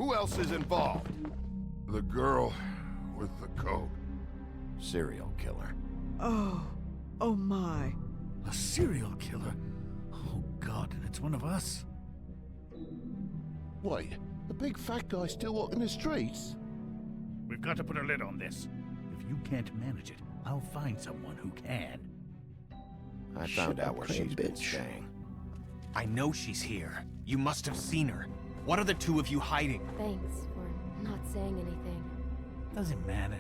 Who else is involved? The girl with the coat. Serial killer. Oh my. A serial killer? Oh God, and it's one of us? Wait, the big fat guy still walking the streets? We've got to put a lid on this. If you can't manage it, I'll find someone who can. I found out where she's been staying. I know she's here. You must have seen her. What are the two of you hiding? Thanks for not saying anything. Doesn't matter.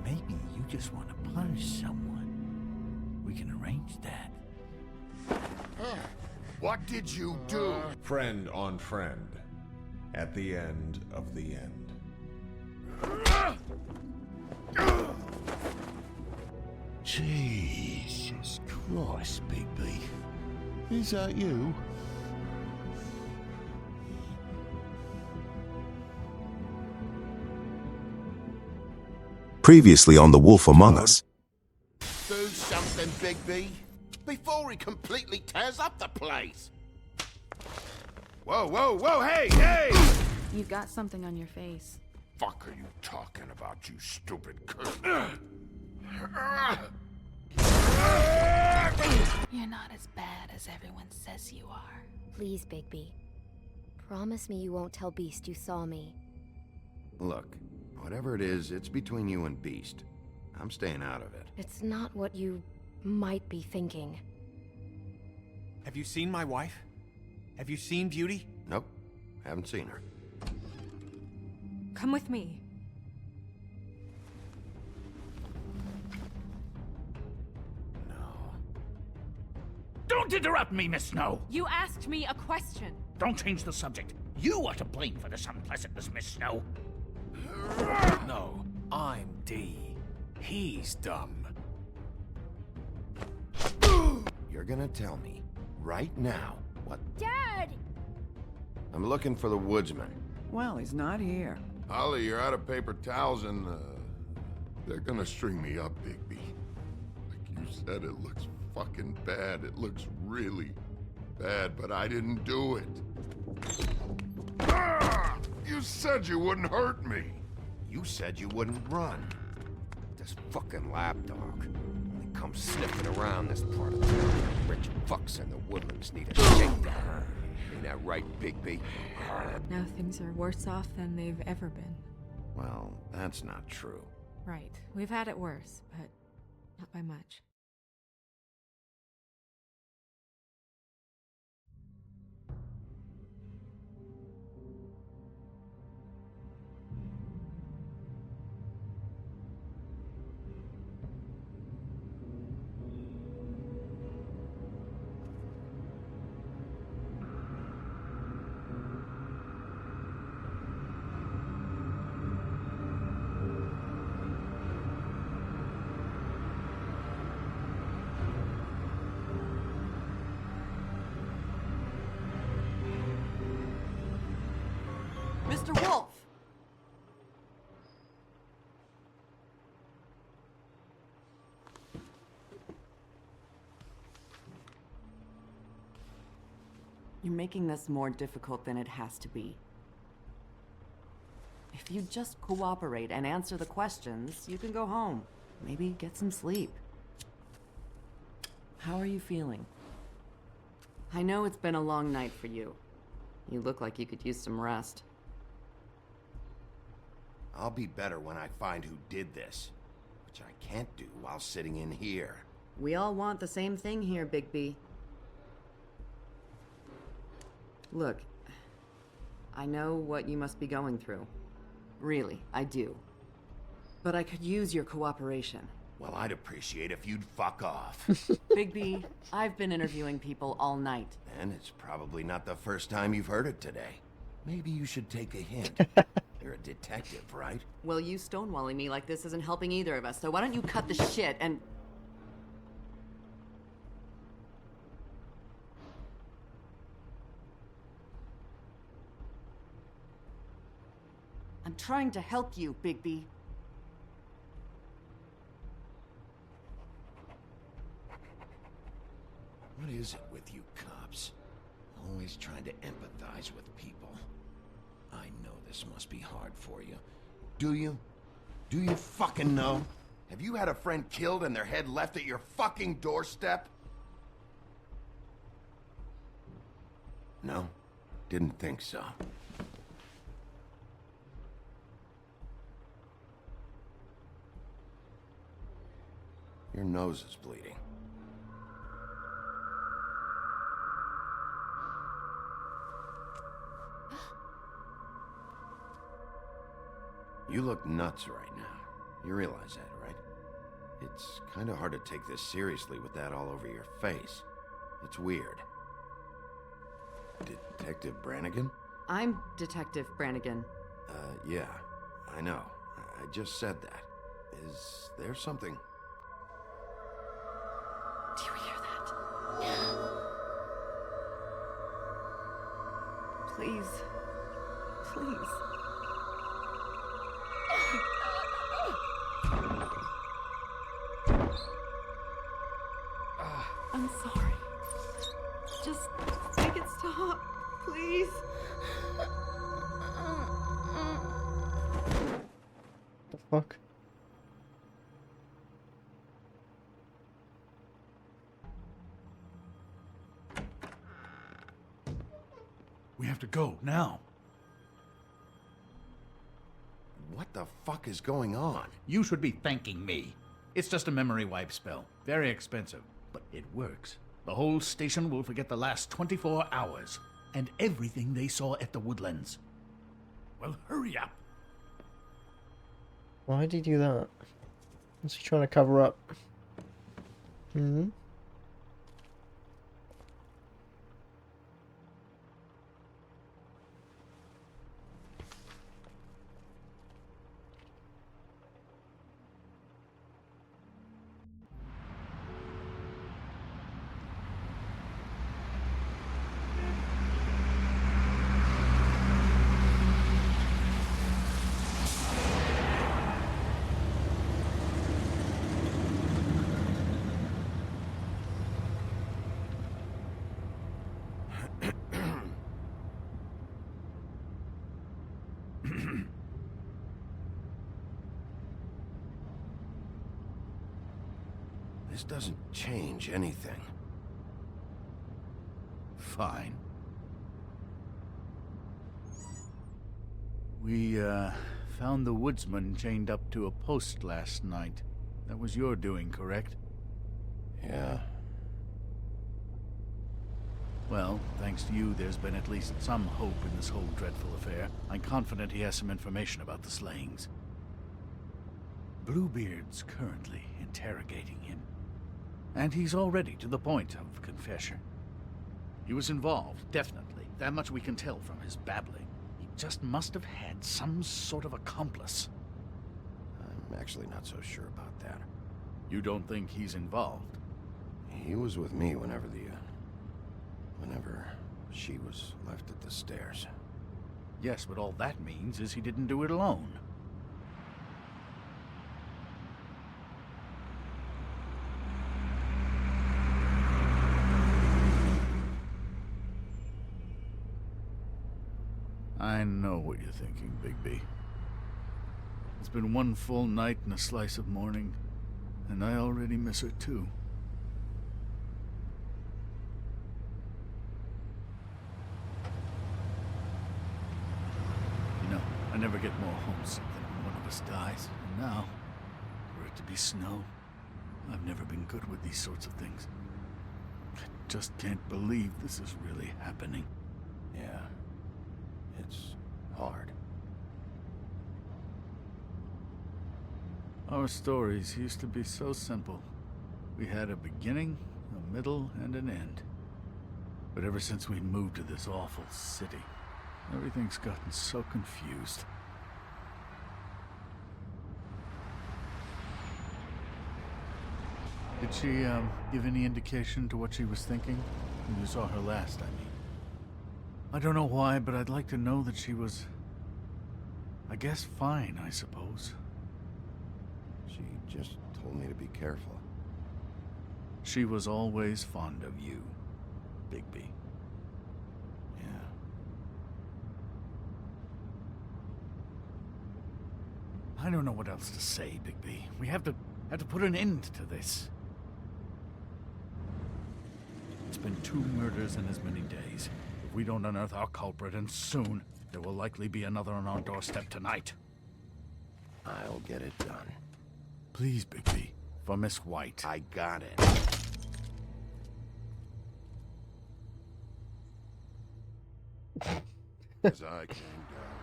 Maybe you just want to punish someone. We can arrange that. What did you do? Friend on friend. At the end of the end. Jesus Christ, Bigby. Is that you? Previously on The Wolf Among Us. Do something, Bigby, before he completely tears up the place. Whoa, whoa, whoa, hey, hey! You've got something on your face. Fuck are you talking about, you stupid cunt? You're not as bad as everyone says you are. Please, Bigby. Promise me you won't tell Beast you saw me. Look, whatever it is, it's between you and Beast. I'm staying out of it. It's not what you might be thinking. Have you seen my wife? Have you seen Beauty? Nope, haven't seen her. Come with me. Don't interrupt me, Miss Snow! You asked me a question. Don't change the subject. You are to blame for this unpleasantness, Miss Snow. No, I'm D. He's dumb. You're gonna tell me, right now, what... Dad! I'm looking for the woodsman. Well, he's not here. Holly, you're out of paper towels and, they're gonna string me up, Bigby. Like you said, it looks fucking bad. It looks really bad, but I didn't do it. Ah! You said you wouldn't hurt me. You said you wouldn't run. This fucking lapdog. He comes sniffing around this part of town. Rich fucks in the woodlands need a shakedown. Ain't that right, Bigby? Now things are worse off than they've ever been. Well, that's not true. Right. We've had it worse, but not by much. Mr. Wolf! You're making this more difficult than it has to be. If you just cooperate and answer the questions, you can go home. Maybe get some sleep. How are you feeling? I know it's been a long night for you. You look like you could use some rest. I'll be better when I find who did this, which I can't do while sitting in here. We all want the same thing here, Bigby. Look, I know what you must be going through. Really, I do. But I could use your cooperation. Well, I'd appreciate if you'd fuck off. Bigby, I've been interviewing people all night. And it's probably not the first time you've heard it today. Maybe you should take a hint. You're a detective, right? Well, you stonewalling me like this isn't helping either of us, so why don't you cut the shit and... I'm trying to help you, Bigby. What is it with you cops? Always trying to empathize with people. I know this must be hard for you. Do you? Do you fucking know? Have you had a friend killed and their head left at your fucking doorstep? No? Didn't think so. Your nose is bleeding. You look nuts right now. You realize that, right? It's kind of hard to take this seriously with that all over your face. It's weird. Detective Brannigan? I'm Detective Brannigan. Yeah. I know. I just said that. Is there something... Do you hear that? Please. Please. I'm sorry. Just make it stop, please. The fuck? We have to go now. What the fuck is going on? You should be thanking me. It's just a memory wipe spell. Very expensive, but it works. The whole station will forget the last 24 hours and everything they saw at the Woodlands. Well, hurry up. Why did he do that? Was he trying to cover up? This doesn't change anything. Fine. We, found the woodsman chained up to a post last night. That was your doing, correct? Yeah. Well, thanks to you, there's been at least some hope in this whole dreadful affair. I'm confident he has some information about the slayings. Bluebeard's currently interrogating him. And he's already to the point of confession. He was involved, definitely. That much we can tell from his babbling. He just must have had some sort of accomplice. I'm actually not so sure about that. You don't think he's involved? He was with me whenever she was left at the stairs. Yes, but all that means is he didn't do it alone. I know what you're thinking, Bigby. It's been one full night and a slice of morning, and I already miss her too. You know, I never get more homesick than when one of us dies. And now, for it to be snow, I've never been good with these sorts of things. I just can't believe this is really happening. Yeah. It's hard. Our stories used to be so simple. We had a beginning, a middle, and an end. But ever since we moved to this awful city, everything's gotten so confused. Did she, give any indication to what she was thinking? When you saw her last, I mean. I don't know why, but I'd like to know that she was... I guess fine, I suppose. She just told me to be careful. She was always fond of you, Bigby. Yeah. I don't know what else to say, Bigby. We have to put an end to this. It's been 2 murders in as many days. If we don't unearth our culprit, and soon, there will likely be another on our doorstep tonight. I'll get it done. Please, Bigby. For Miss White. I got it. As I came down,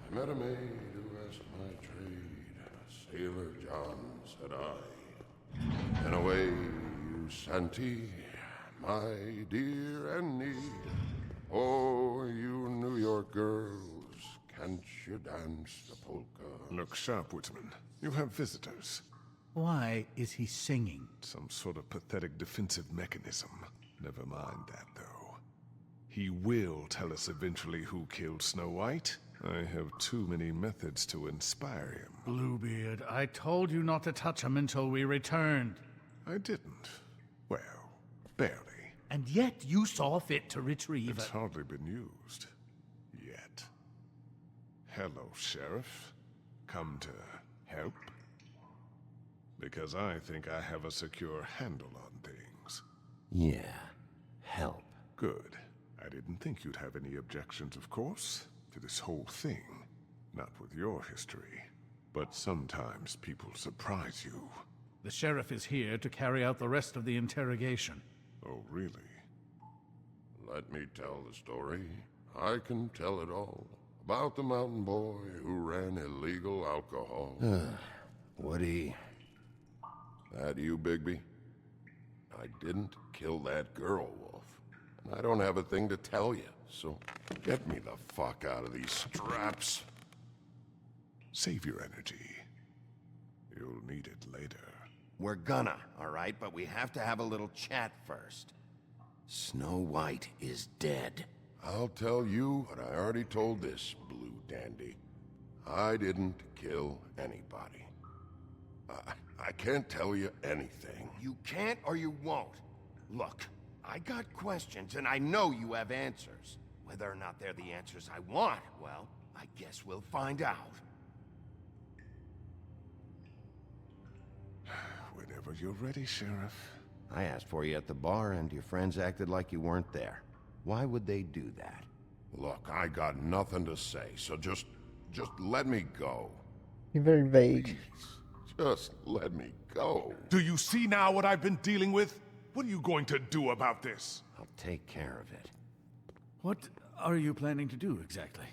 I met a maid who asked my trade. Sailor John, said I. And away you Santi, my dear Annie. Oh, you New York girls, can't you dance the polka? Look sharp, Whitman. You have visitors. Why is he singing? Some sort of pathetic defensive mechanism. Never mind that, though. He will tell us eventually who killed Snow White. I have too many methods to inspire him. Bluebeard, I told you not to touch him until we returned. I didn't. Well, barely. And yet you saw fit to retrieve It's it. hardly been used. Yet. Hello, Sheriff. Come to help? Because I think I have a secure handle on things. Yeah, help. Good. I didn't think you'd have any objections, of course, to this whole thing. Not with your history. But sometimes people surprise you. The sheriff is here to carry out the rest of the interrogation. Oh, really? Let me tell the story. I can tell it all. About the mountain boy who ran illegal alcohol. Woody. That you, Bigby? I didn't kill that girl, Wolf. And I don't have a thing to tell you, so get me the fuck out of these straps. Save your energy. You'll need it later. We're gonna, all right? But we have to have a little chat first. Snow White is dead. I'll tell you what I already told this blue dandy. I didn't kill anybody. I can't tell you anything. You can't or you won't. Look, I got questions and I know you have answers. Whether or not they're the answers I want, well, I guess we'll find out. Whenever you're ready, Sheriff. I asked for you at the bar and your friends acted like you weren't there. Why would they do that? Look, I got nothing to say, so just let me go. You're very vague. Just let me go. Do you see now what I've been dealing with? What are you going to do about this? I'll take care of it. What are you planning to do exactly?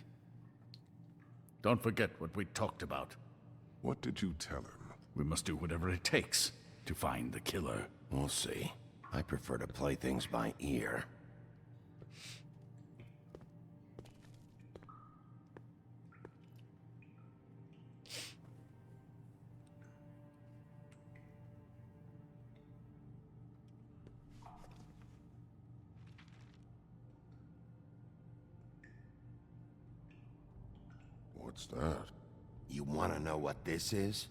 Don't forget what we talked about. What did you tell him? We must do whatever it takes to find the killer. We'll see. I prefer to play things by ear. What's that? You want to know what this is?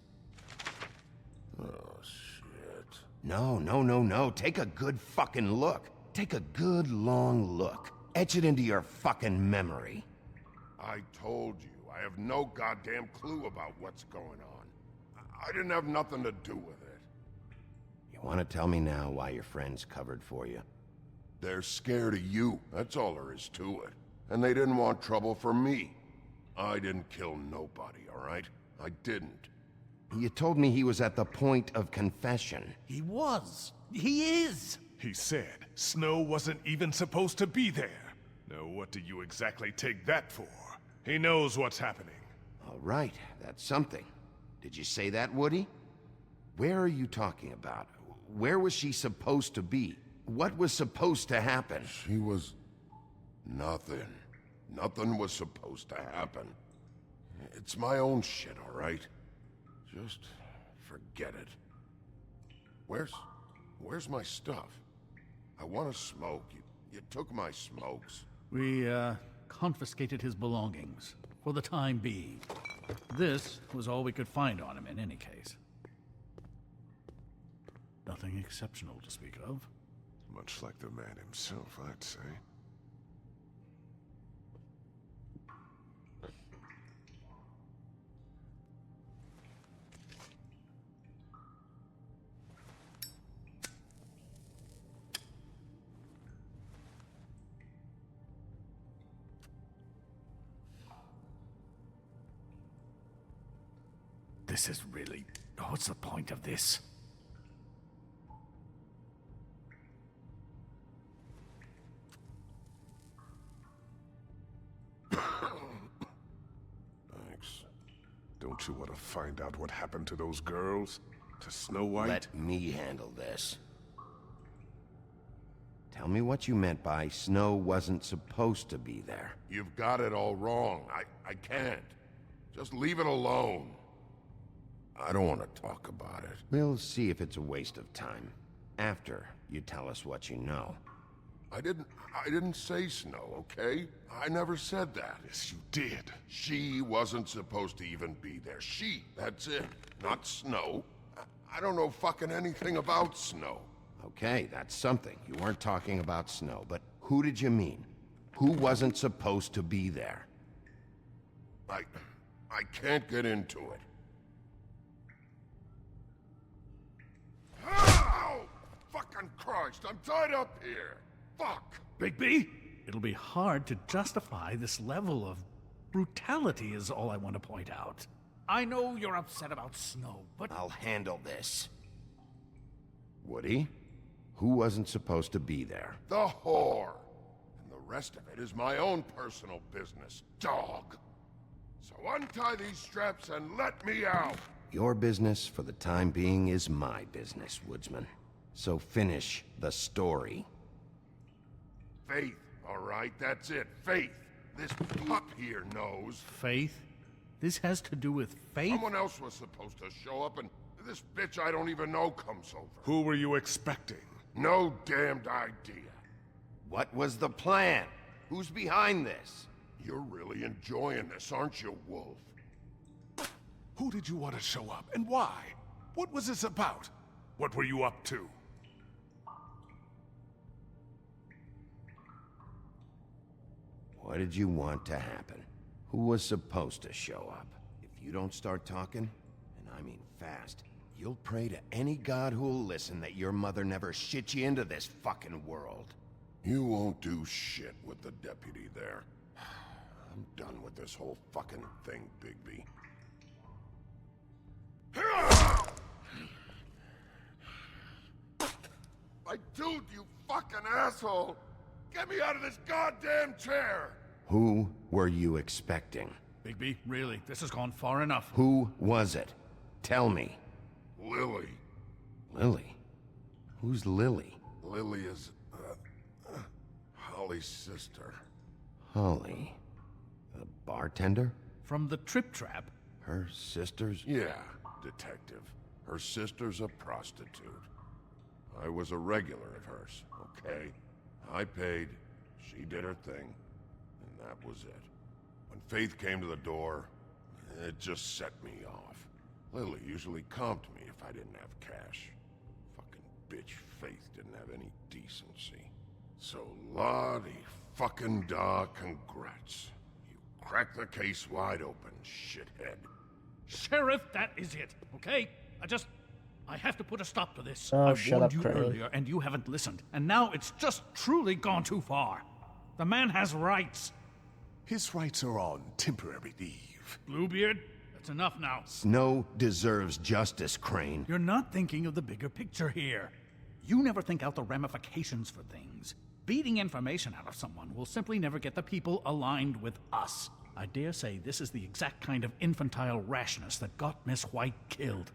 Oh, shit. No. Take a good fucking look. Take a good long look. Etch it into your fucking memory. I told you, I have no goddamn clue about what's going on. I didn't have nothing to do with it. You want to tell me now why your friends covered for you? They're scared of you, that's all there is to it. And they didn't want trouble for me. I didn't kill nobody, all right? I didn't. You told me he was at the point of confession. He was. He is. He said Snow wasn't even supposed to be there. Now what do you exactly take that for? He knows what's happening. All right, that's something. Did you say that, Woody? Where are you talking about? Where was she supposed to be? What was supposed to happen? She was... nothing. Nothing was supposed to happen. It's my own shit, all right? Just forget it. Where's my stuff? I want to smoke. You took my smokes. We, confiscated his belongings, for the time being. This was all we could find on him in any case. Nothing exceptional to speak of. Much like the man himself, I'd say. This is really... What's the point of this? Thanks. Don't you want to find out what happened to those girls? To Snow White? Let me handle this. Tell me what you meant by Snow wasn't supposed to be there. You've got it all wrong. I can't. Just leave it alone. I don't want to talk about it. We'll see if it's a waste of time. After you tell us what you know. I didn't say Snow, okay? I never said that. Yes, you did. She wasn't supposed to even be there. She, that's it. Not Snow. I don't know fucking anything about Snow. Okay, that's something. You weren't talking about Snow, but who did you mean? Who wasn't supposed to be there? I can't get into it. Ow! Fucking Christ, I'm tied up here. Fuck! Bigby, it'll be hard to justify this level of brutality is all I want to point out. I know you're upset about Snow, but... I'll handle this. Woody? Who wasn't supposed to be there? The whore. And the rest of it is my own personal business, dog. So untie these straps and let me out. Your business for the time being is my business, Woodsman. So finish the story. Faith, all right? That's it. Faith. This pup here knows. Faith? This has to do with faith? Someone else was supposed to show up, and this bitch I don't even know comes over. Who were you expecting? No damned idea. What was the plan? Who's behind this? You're really enjoying this, aren't you, Wolf? Who did you want to show up, and why? What was this about? What were you up to? What did you want to happen? Who was supposed to show up? If you don't start talking, and I mean fast, you'll pray to any god who'll listen that your mother never shit you into this fucking world. You won't do shit with the deputy there. I'm done with this whole fucking thing, Bigby. Like, dude, you fucking asshole! Get me out of this goddamn chair! Who were you expecting? Bigby, really, this has gone far enough. Who was it? Tell me. Lily. Lily? Who's Lily? Lily is, Holly's sister. Holly. The bartender? From the Trip Trap? Her sister's? Yeah, detective. Her sister's a prostitute. I was a regular of hers, okay? I paid, she did her thing, and that was it. When Faith came to the door, it just set me off. Lily usually comped me if I didn't have cash. Fucking bitch Faith didn't have any decency. So Lottie fucking da, congrats. You cracked the case wide open, shithead. Sheriff, that is it, okay? I have to put a stop to this. Oh, I shut warned up, you Crane. earlier, and you haven't listened. And now it's just truly gone too far. The man has rights. His rights are on temporary leave. Bluebeard, that's enough now. Snow deserves justice, Crane. You're not thinking of the bigger picture here. You never think out the ramifications for things. Beating information out of someone will simply never get the people aligned with us. I dare say this is the exact kind of infantile rashness that got Miss White killed.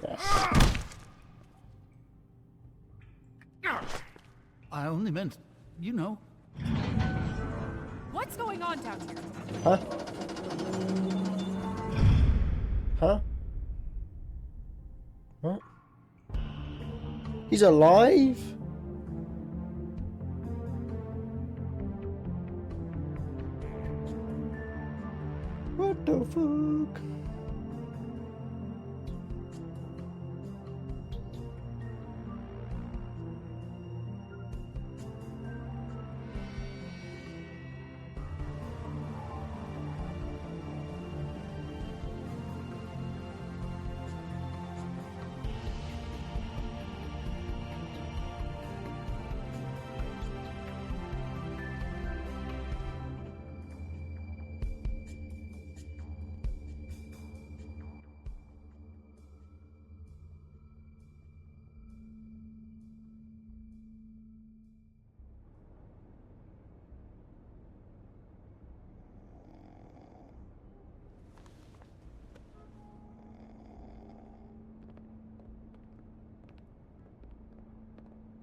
Yes. I only meant, you know. What's going on down here? Huh? Huh? What? He's alive? What the fuck?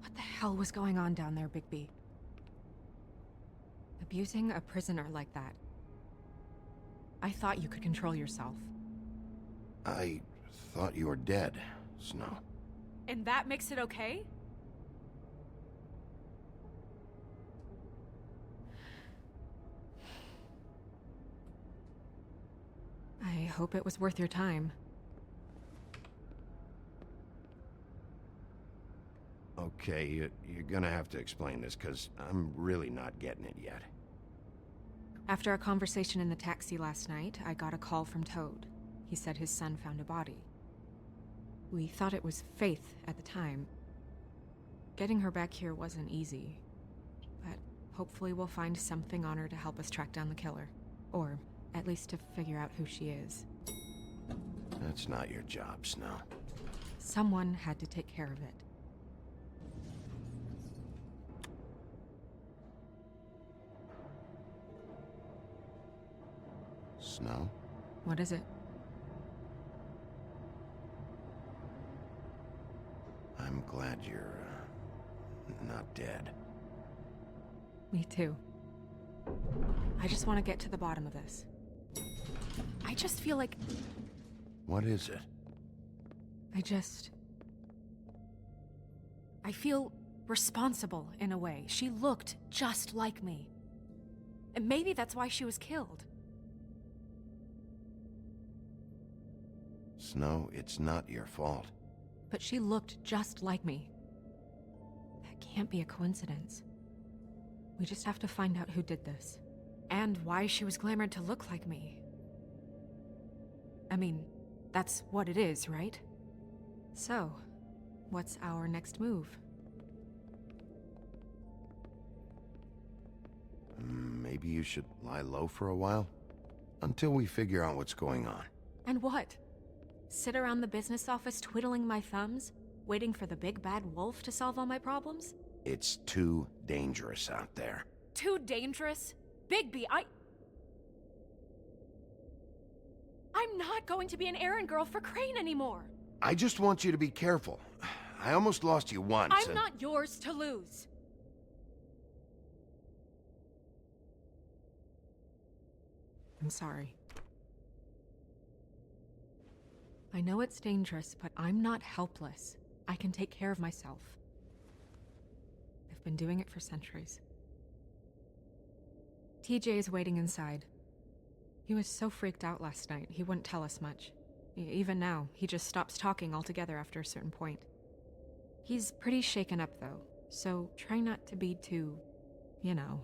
What the hell was going on down there, Bigby? Abusing a prisoner like that. I thought you could control yourself. I thought you were dead, Snow. And that makes it okay? I hope it was worth your time. Okay, you're gonna have to explain this, because I'm really not getting it yet. After a conversation in the taxi last night, I got a call from Toad. He said his son found a body. We thought it was Faith at the time. Getting her back here wasn't easy, but hopefully we'll find something on her to help us track down the killer. Or at least to figure out who she is. That's not your job, Snow. Someone had to take care of it. Snow? What is it? I'm glad you're, not dead. Me too. I just want to get to the bottom of this. I just feel like... What is it? I feel responsible in a way. She looked just like me. And maybe that's why she was killed. Snow, it's not your fault. But she looked just like me. That can't be a coincidence. We just have to find out who did this. And why she was glamored to look like me. I mean, that's what it is, right? So, what's our next move? Maybe you should lie low for a while? Until we figure out what's going on. And what? Sit around the business office twiddling my thumbs, waiting for the big bad wolf to solve all my problems? It's too dangerous out there. Too dangerous? Bigby, I'm not going to be an errand girl for Crane anymore! I just want you to be careful. I almost lost you once. I'm not yours to lose! I'm sorry. I know it's dangerous, but I'm not helpless. I can take care of myself. I've been doing it for centuries. TJ is waiting inside. He was so freaked out last night, he wouldn't tell us much. Even now, he just stops talking altogether after a certain point. He's pretty shaken up, though, so try not to be too, you know.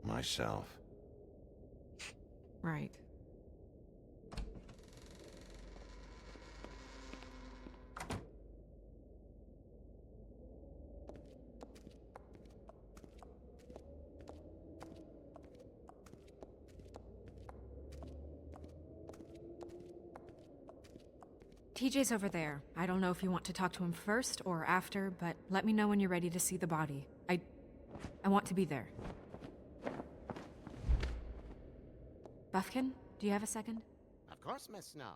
Myself. Right. TJ's over there. I don't know if you want to talk to him first or after, but let me know when you're ready to see the body. I want to be there. Buffkin, do you have a second? Of course, Miss Snow.